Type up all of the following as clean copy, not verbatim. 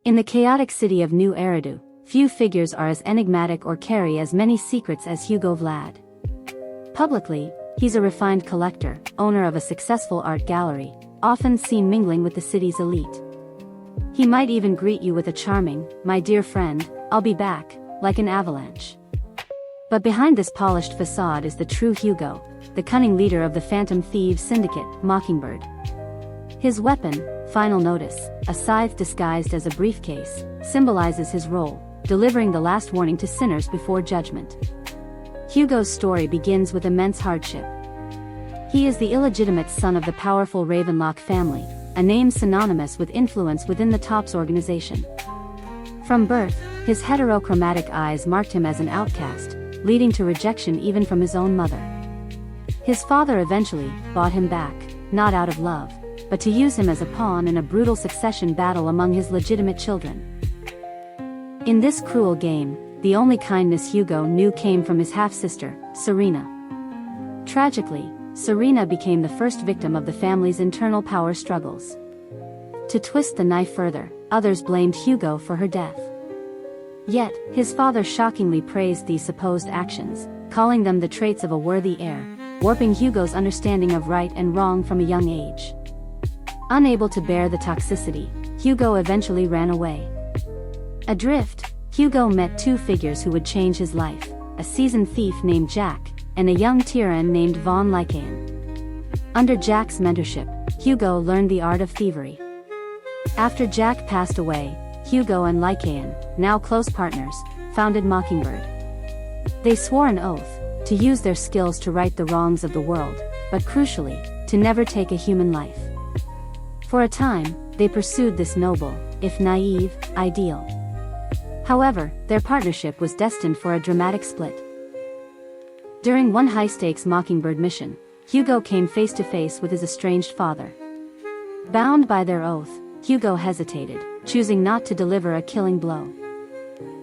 In the chaotic city of New Eridu, few figures are as enigmatic or carry as many secrets as Hugo Vlad. Publicly, he's a refined collector, owner of a successful art gallery, often seen mingling with the city's elite. He might even greet you with a charming, "My dear friend, I'll be back," like an avalanche. But behind this polished facade is the true Hugo, the cunning leader of the Phantom Thieves Syndicate, Mockingbird. His weapon, Final Notice, a scythe disguised as a briefcase, symbolizes his role, delivering the last warning to sinners before judgment. Hugo's story begins with immense hardship. He is the illegitimate son of the powerful Ravenlock family, a name synonymous with influence within the Topps organization. From birth, his heterochromatic eyes marked him as an outcast, leading to rejection even from his own mother. His father eventually bought him back, not out of love, but to use him as a pawn in a brutal succession battle among his legitimate children. In this cruel game, the only kindness Hugo knew came from his half-sister, Serena. Tragically, Serena became the first victim of the family's internal power struggles. To twist the knife further, others blamed Hugo for her death. Yet, his father shockingly praised these supposed actions, calling them the traits of a worthy heir, warping Hugo's understanding of right and wrong from a young age. Unable to bear the toxicity, Hugo eventually ran away. Adrift, Hugo met two figures who would change his life, a seasoned thief named Jack, and a young tyrann named von Lycaon. Under Jack's mentorship, Hugo learned the art of thievery. After Jack passed away, Hugo and Lycaon, now close partners, founded Mockingbird. They swore an oath to use their skills to right the wrongs of the world, but crucially, to never take a human life. For a time, they pursued this noble, if naive, ideal. However, their partnership was destined for a dramatic split. During one high-stakes Mockingbird mission, Hugo came face-to-face with his estranged father. Bound by their oath, Hugo hesitated, choosing not to deliver a killing blow.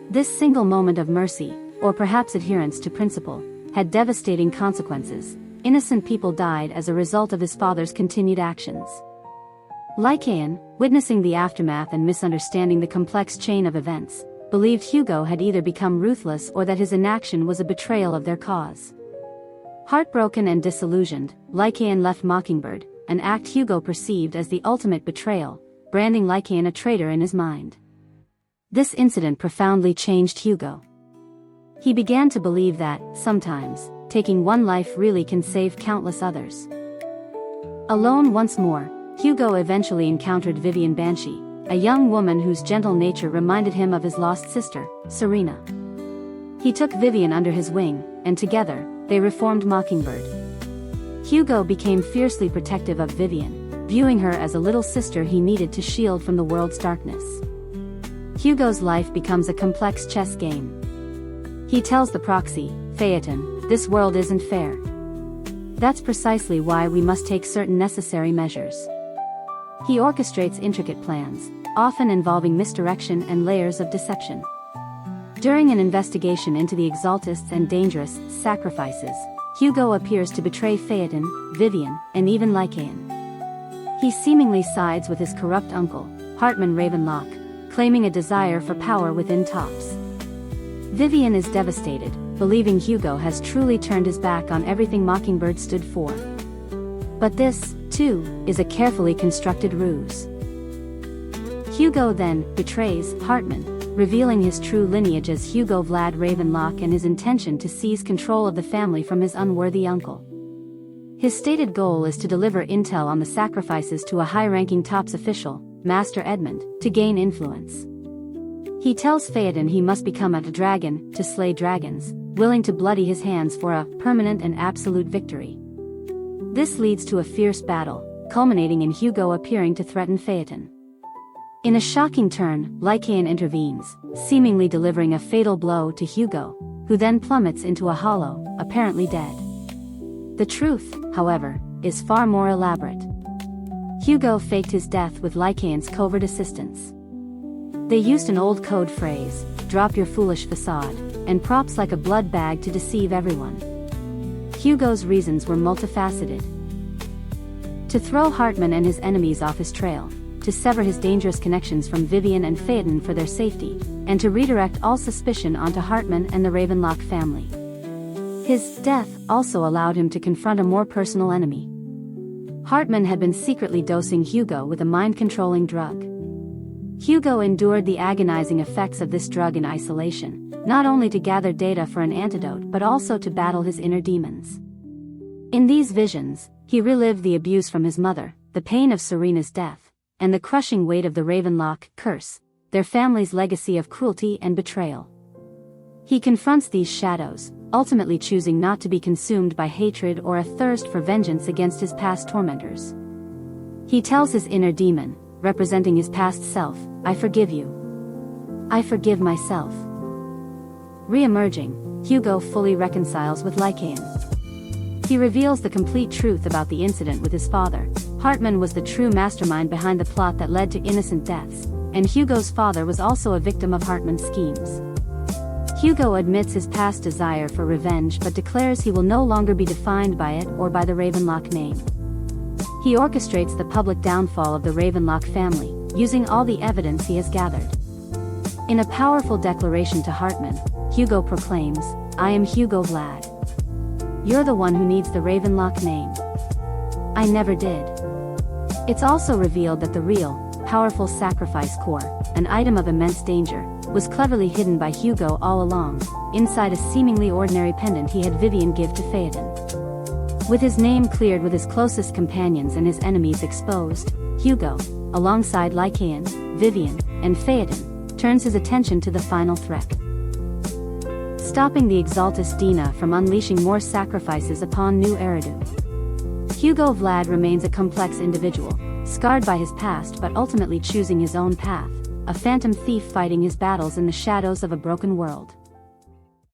This single moment of mercy, or perhaps adherence to principle, had devastating consequences. Innocent people died as a result of his father's continued actions. Lycaon, witnessing the aftermath and misunderstanding the complex chain of events, believed Hugo had either become ruthless or that his inaction was a betrayal of their cause. Heartbroken and disillusioned, Lycaon left Mockingbird, an act Hugo perceived as the ultimate betrayal, branding Lycaon a traitor in his mind. This incident profoundly changed Hugo. He began to believe that, sometimes, taking one life really can save countless others. Alone once more, Hugo eventually encountered Vivian Banshee, a young woman whose gentle nature reminded him of his lost sister, Serena. He took Vivian under his wing, and together, they reformed Mockingbird. Hugo became fiercely protective of Vivian, viewing her as a little sister he needed to shield from the world's darkness. Hugo's life becomes a complex chess game. He tells the proxy, Phaeton, "This world isn't fair. That's precisely why we must take certain necessary measures." He orchestrates intricate plans, often involving misdirection and layers of deception. During an investigation into the Exaltists and dangerous sacrifices, Hugo appears to betray Phaeton, Vivian, and even Lycaon. He seemingly sides with his corrupt uncle, Hartman Ravenlock, claiming a desire for power within Topps. Vivian is devastated, believing Hugo has truly turned his back on everything Mockingbird stood for. But this, too, is a carefully constructed ruse. Hugo then betrays Hartman, revealing his true lineage as Hugo Vlad Ravenlock and his intention to seize control of the family from his unworthy uncle. His stated goal is to deliver intel on the sacrifices to a high-ranking Topps official, Master Edmund, to gain influence. He tells Phaeton he must become a dragon to slay dragons, willing to bloody his hands for a permanent and absolute victory. This leads to a fierce battle, culminating in Hugo appearing to threaten Phaeton. In a shocking turn, Lycaon intervenes, seemingly delivering a fatal blow to Hugo, who then plummets into a hollow, apparently dead. The truth, however, is far more elaborate. Hugo faked his death with Lycaon's covert assistance. They used an old code phrase, "Drop your foolish facade," and props like a blood bag to deceive everyone. Hugo's reasons were multifaceted. To throw Hartman and his enemies off his trail, to sever his dangerous connections from Vivian and Phaeton for their safety, and to redirect all suspicion onto Hartman and the Ravenlock family. His death also allowed him to confront a more personal enemy. Hartman had been secretly dosing Hugo with a mind-controlling drug. Hugo endured the agonizing effects of this drug in isolation, not only to gather data for an antidote but also to battle his inner demons. In these visions, he relived the abuse from his mother, the pain of Serena's death, and the crushing weight of the Ravenlock curse, their family's legacy of cruelty and betrayal. He confronts these shadows, ultimately choosing not to be consumed by hatred or a thirst for vengeance against his past tormentors. He tells his inner demon, representing his past self, "I forgive you. I forgive myself." Re-emerging, Hugo fully reconciles with Lycaon. He reveals the complete truth about the incident with his father. Hartman was the true mastermind behind the plot that led to innocent deaths, and Hugo's father was also a victim of Hartman's schemes. Hugo admits his past desire for revenge but declares he will no longer be defined by it or by the Ravenlock name. He orchestrates the public downfall of the Ravenlock family, using all the evidence he has gathered. In a powerful declaration to Hartman, Hugo proclaims, "I am Hugo Vlad. You're the one who needs the Ravenlock name. I never did." It's also revealed that the real, powerful sacrifice core, an item of immense danger, was cleverly hidden by Hugo all along, inside a seemingly ordinary pendant he had Vivian give to Phaeton. With his name cleared with his closest companions and his enemies exposed, Hugo, alongside Lycaon, Vivian, and Phaeton, turns his attention to the final threat. Stopping the Exaltus Dina from unleashing more sacrifices upon New Eridu. Hugo Vlad remains a complex individual, scarred by his past but ultimately choosing his own path, a phantom thief fighting his battles in the shadows of a broken world.